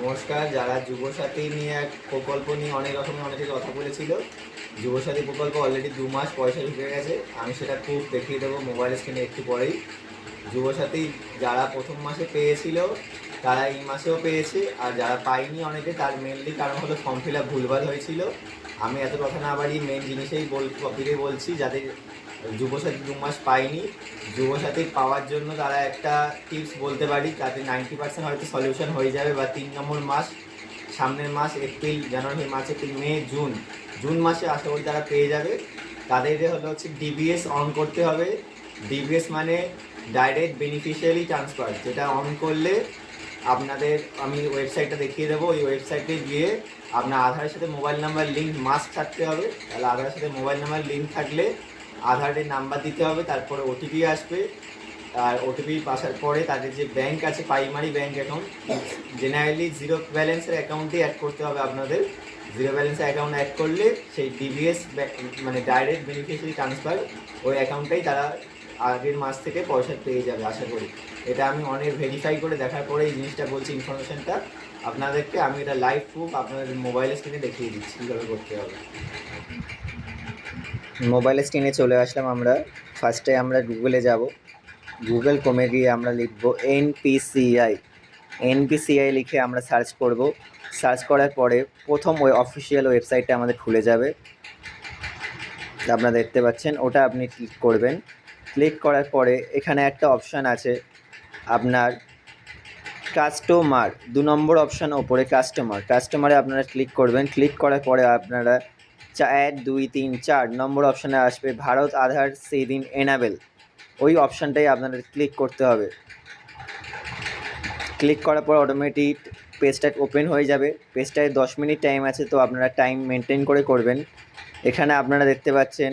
নমস্কার। যারা যুবসাথী নিয়ে এক প্রকল্প নিয়ে অনেক রকমের অনেকে কথা বলেছিল, যুবসাথী প্রকল্প অলরেডি 2 মাস পয়সা ঢুকে গেছে। আমি সেটা খুব দেখিয়ে দেবো মোবাইল স্ক্রিনে একটু পরেই। যুবসাথী যারা প্রথম মাসে পেয়েছিল তারা এই মাসেও পেয়েছে, আর যারা পায়নি অনেকে, তার মেনলি কারণ হলো ফর্ম ফিল আপ ভুলভাল হয়েছিল। আমি এত কথা না বাড়িয়ে মেন জিনিসেই টপিকে বলছি। যাদের যুবসাথী 2 মাস পায়নি, যুবসাথী পাওয়ার জন্য তারা একটা টিপস বলতে পারি, তাতে 90% হয়তো সলিউশন হয়ে যাবে। বা 3 নম্বর মাস, সামনের মাস এপ্রিল, জানুয়ারি, মার্চ, এপ্রিল, মে, জুন মাসে আশা করি তারা পেয়ে যাবে। তাদের হচ্ছে ডিবিএস অন করতে হবে। ডিবিএস মানে ডাইরেক্ট বেনিফিশিয়ারি ট্রান্সফার, যেটা অন করলে আপনাদের, আমি ওয়েবসাইটটা দেখিয়ে দেবো। ওই ওয়েবসাইটে গিয়ে আপনার আধারের সাথে মোবাইল নাম্বার লিঙ্ক মাস্ট থাকতে হবে। তাহলে আধারের সাথে মোবাইল নাম্বার লিঙ্ক থাকলে আধারের নাম্বার দিতে হবে, তারপরে ওটিপি আসবে। আর ওটিপি আসার পরে তাদের যে ব্যাংক আছে, primary bank account, generally zero ব্যালেন্সের অ্যাকাউন্টে অ্যাড করতে হবে আপনাদের। জিরো ব্যালেন্সের অ্যাকাউন্ট অ্যাড করলে সেই ডিবিএস মানে ডাইরেক্ট বেনিফিশিয়ারি ট্রান্সফার, ওই অ্যাকাউন্টটাই তারা আগের মাস থেকে পয়সা পেয়ে যাবে আশা করি। এটা আমি অনেক ভেরিফাই করে দেখার পরে এই জিনিসটা বলছি, ইনফরমেশনটা আপনাদেরকে। আমি এটা লাইভ প্রুফ আপনাদের মোবাইল স্ক্রিনে দেখিয়ে দিচ্ছি কীভাবে করতে হবে। মোবাইল স্ক্রিনে চলে আসলাম আমরা। ফার্স্টে আমরা গুগলে যাব। গুগল ক্রোমে গিয়ে আমরা লিখব এনপিসিআই লিখে আমরা সার্চ করব। সার্চ করার পরে প্রথম ওই অফিসিয়াল ওয়েবসাইটটা আমাদের খুলে যাবে। আপনারা দেখতে পাচ্ছেন, ওটা আপনি ক্লিক করবেন। ক্লিক করার পরে এখানে একটা অপশান আছে আপনার কাস্টমার, 2 নম্বর অপশান ওপরে কাস্টমারে আপনারা ক্লিক করবেন। ক্লিক করার পরে আপনারা 1, 2, 3, 4 নম্বর অপশানে আসবে ভারত আধার সেদিন এনাবেল। ওই অপশানটাই আপনাদের ক্লিক করতে হবে। ক্লিক করার পর অটোমেটিক পেজটা ওপেন হয়ে যাবে। পেজটায় 10 মিনিট টাইম আছে, তো আপনারা টাইম মেনটেন করে করবেন। এখানে আপনারা দেখতে পাচ্ছেন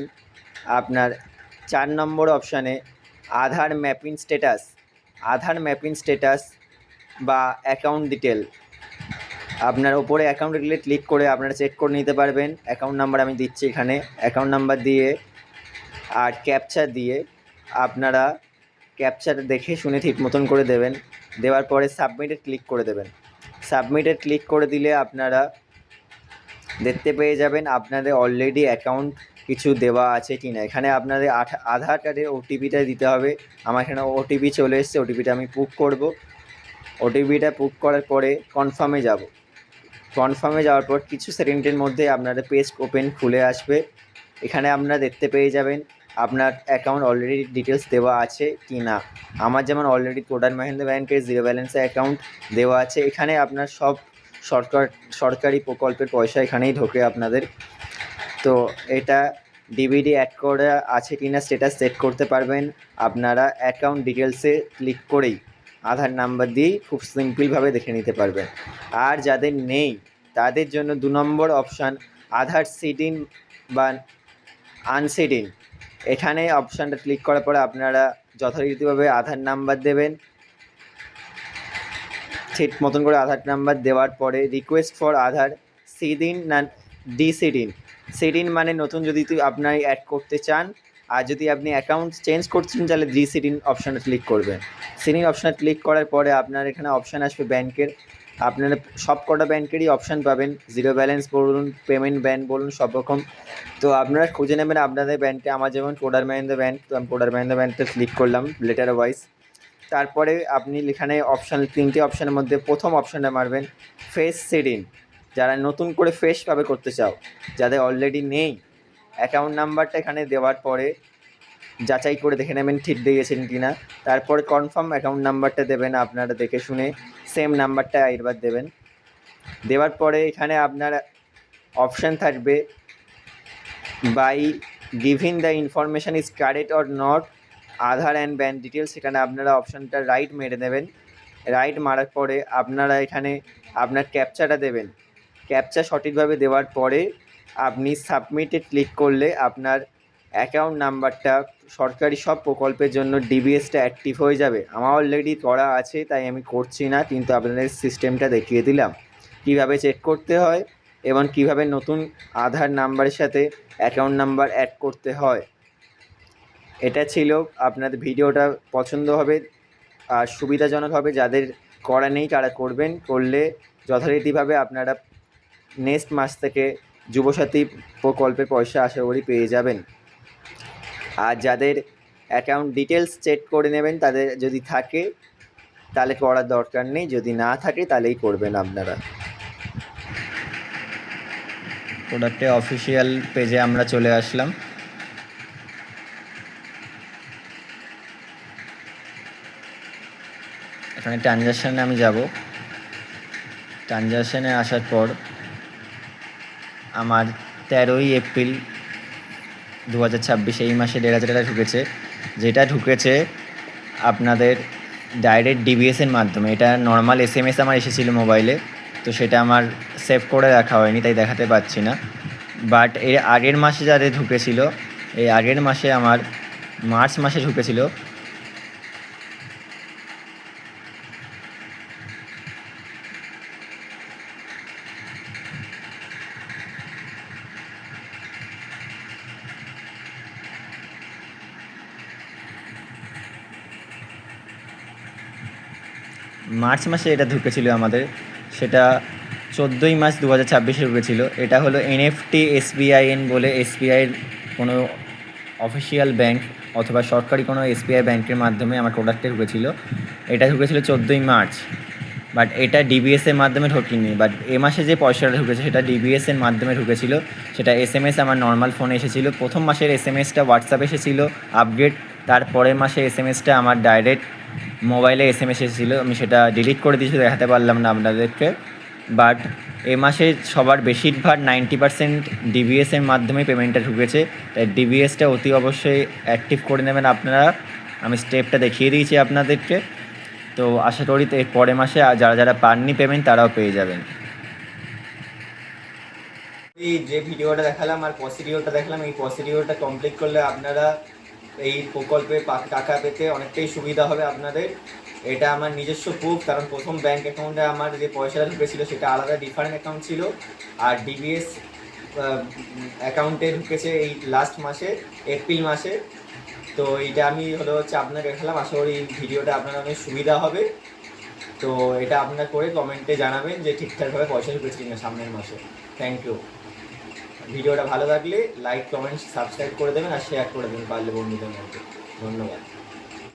আপনার 4 নম্বর অপশানে আধার ম্যাপিং স্ট্যাটাস বা অ্যাকাউন্ট ডিটেল, আপনার ওপরে অ্যাকাউন্ট ডিটেলে ক্লিক করে আপনারা চেক করে নিতে পারবেন। অ্যাকাউন্ট নাম্বার আমি দিচ্ছি এখানে, অ্যাকাউন্ট নাম্বার দিয়ে আর ক্যাপচা দিয়ে আপনারা ক্যাপচার দেখে শুনে ঠিক মতন করে দেবেন। দেওয়ার পরে সাবমিটে ক্লিক করে দেবেন। সাবমিটে ক্লিক করে দিলে আপনারা দেখতে পেয়ে যাবেন আপনাদের অলরেডি অ্যাকাউন্ট কিছু দেওয়া আছে কি না। এখানে আপনাদের আধার কার্ডের ওটিপিটা দিতে হবে। আমার এখানে ওটিপি চলে এসছে, ওটিপিটা আমি পুশ করব। ওটিপিটা পুশ করার পরে কনফার্মে যাব। কনফার্মে যাওয়ার পর কিছু সেকেন্ডের মধ্যে আপনাদের পেজ ওপেন খুলে আসবে। এখানে আপনারা দেখতে পেয়ে যাবেন আপনার অ্যাকাউন্ট অলরেডি ডিটেলস দেওয়া আছে কি না। আমার যেমন অলরেডি কোটাক মাহিন্দ্রা ব্যাংকের জিরো ব্যালেন্সে অ্যাকাউন্ট দেওয়া আছে। এখানে আপনার সব সরকারি প্রকল্পের পয়সা এখানেই ঢোকে আপনাদের। তো এটা ডিবিডি অ্যাড করা আছে কি না স্ট্যাটাস চেক করতে পারবেন আপনারা অ্যাকাউন্ট ডিটেলসে ক্লিক করেই, আধার নাম্বার দিয়েই খুব সিম্পলভাবে দেখে নিতে পারবেন। আর যাদের নেই তাদের জন্য 2 নম্বর অপশান আধার সিডিং বা আনসিডিং, এখানে অপশানটা ক্লিক করার পরে আপনারা যথারীতিভাবে আধার নাম্বার দেবেন। ঠিক মতন করে আধার নাম্বার দেওয়ার পরে রিকোয়েস্ট ফর আধার সিডিং না সিডিং মানে নতুন যদি আপনার অ্যাড করতে চান, আর যদি আপনি অ্যাকাউন্ট চেঞ্জ করছেন তাহলে সিডিং অপশানে ক্লিক করবেন। সিডিং অপশানে ক্লিক করার পরে আপনার এখানে অপশান আসবে ব্যাংকের। আপনারা সব কটা ব্যাংকেরই অপশান পাবেন, জিরো ব্যালেন্স বলুন, পেমেন্ট ব্যাংক বলুন, সব রকম। তো আপনারা খুঁজে নেবেন আপনাদের ব্যাংকে। আমার যেমন কোটাক মাহিন্দ্রা ব্যাংক, তো আমি কোটাক মাহিন্দ্রা ব্যাংকটা ক্লিক করলাম লেটার ওয়াইজ। তারপরে আপনি এখানে অপশান 3টে অপশানের মধ্যে প্রথম অপশানটা মারবেন ফ্রেশ সিডিং, যারা নতুন করে ফ্রেশভাবে করতে চাও। যাদের অলরেডি নেই, অ্যাকাউন্ট নাম্বারটা এখানে দেওয়ার পরে যাচাই করে দেখে নেবেন ঠিক দিয়েছেন কি না। তারপরে কনফার্ম অ্যাকাউন্ট নাম্বারটা দেবেন আপনারা দেখে শুনে, সেম নাম্বারটা এবার দেবেন। দেওয়ার পরে এখানে আপনার অপশান থাকবে by giving the information is correct or not Aadhaar and bank details, সেখানে আপনারা অপশানটা রাইট মেরে দেবেন। রাইট মারার পরে আপনারা এখানে আপনার ক্যাপচাটা দেবেন। ক্যাপচা সঠিকভাবে দেওয়ার পরে আপনি সাবমিটে ক্লিক করলে আপনার অ্যাকাউন্ট নাম্বারটা সরকারি সব প্রকল্পের জন্য ডিবিএসটা অ্যাক্টিভ হয়ে যাবে। আমার অলরেডি করা আছে তাই আমি করছি না, কিন্তু আপনাদের সিস্টেমটা দেখিয়ে দিলাম কীভাবে চেক করতে হয় এবং কীভাবে নতুন আধার নাম্বারের সাথে অ্যাকাউন্ট নাম্বার অ্যাড করতে হয়। এটা ছিল আপনাদের ভিডিওটা পছন্দ হবে আর সুবিধাজনক হবে যাদের করা নেই তারা করবেন, করলে যথারীতিভাবে আপনারা নেক্সট মাস থেকে যুবসাথী প্রকল্পের পয়সা আশা করি পেয়ে যাবেন। আর যাদের অ্যাকাউন্ট ডিটেলস চেক করে নেবেন, তাদের যদি থাকে তাহলে করার দরকার নেই, যদি না থাকে তাহলেই করবেন আপনারা। প্রোডাক্টের অফিসিয়াল পেজে আমরা চলে আসলাম। এখানে ট্রানজ্যাকশানে আমি যাব। ট্রানজ্যাকশানে আসার পর আমার 13ই এপ্রিল 2026 এই মাসে 1,500 টাকা ঢুকেছে, যেটা ঢুকেছে আপনাদের ডাইরেক্ট ডিবিএসের মাধ্যমে। এটা নর্মাল SMS আমার এসেছিলো মোবাইলে, তো সেটা আমার সেভ করে রাখা হয়নি, তাই দেখাতে পাচ্ছি না। বাট এর আগের মাসে যাদের ঢুকেছিল, এই আগের মাসে আমার মার্চ মাসে ঢুকেছিল মার্চ মাসে এটা ঢুকেছিল আমাদের, সেটা 14ই মার্চ 2026 ঢুকেছিল। এটা হলো NFT SBIN বলে, SBIয়ের কোনো অফিসিয়াল ব্যাংক অথবা সরকারি কোনো SBI ব্যাংকের মাধ্যমে আমার প্রোডাক্টে ঢুকেছিল। এটা ঢুকেছিল 14ই মার্চ, বাট এটা ডিবিএসের মাধ্যমে ঢোকেনি। বাট এ মাসে যে পয়সাটা ঢুকেছে সেটা ডিবিএসের মাধ্যমে ঢুকেছিল। সেটা SMS আমার নর্মাল ফোনে এসেছিলো। প্রথম মাসের SMSটা হোয়াটসঅ্যাপে এসেছিলো আপডেট, তারপরের মাসে SMSটা আমার ডাইরেক্ট মোবাইলে SMS এসেছিলো। আমি সেটা ডিলিট করে দিয়েছি, দেখাতে পারলাম না আপনাদেরকে। বাট এ মাসে সবার বেশিরভাগ 90% ডিবিএসের মাধ্যমে পেমেন্টটা ঢুকেছে, তাই ডিবিএসটা অতি অবশ্যই অ্যাক্টিভ করে নেবেন আপনারা। আমি স্টেপটা দেখিয়ে দিয়েছি আপনাদেরকে, তো আশা করি এর পরের মাসে যারা যারা পাননি পেমেন্ট তারাও পেয়ে যাবেন। এই যে ভিডিওটা দেখালাম আর প্রসিডিওরটা দেখালাম, এই প্রসিডিওরটা কমপ্লিট করলে আপনারা এই প্রকল্পে টাকা পেতে অনেকটাই সুবিধা হবে আপনাদের। এটা আমার নিজস্ব প্রুফ, কারণ প্রথম ব্যাঙ্ক অ্যাকাউন্টে আমার যে পয়সাটা ঢুকেছিল সেটা আলাদা ডিফারেন্ট অ্যাকাউন্ট ছিল, আর ডিবিএস অ্যাকাউন্টে ঢুকেছে এই লাস্ট মাসে, এপ্রিল মাসে। তো এইটা আমি হচ্ছে আপনাকে দেখালাম। আশা করি এই ভিডিওটা আপনার অনেক সুবিধা হবে। তো এটা আপনারা করে কমেন্টে জানাবেন যে ঠিকঠাকভাবে পয়সা ঢুকেছে কিনা সামনের মাসে। Thank you. ভিডিওটা ভালো লাগলে লাইক কমেন্ট সাবস্ক্রাইব করে দেবেন আর শেয়ার করে দেবেন পারলে বন্ধুদের মধ্যে। ধন্যবাদ।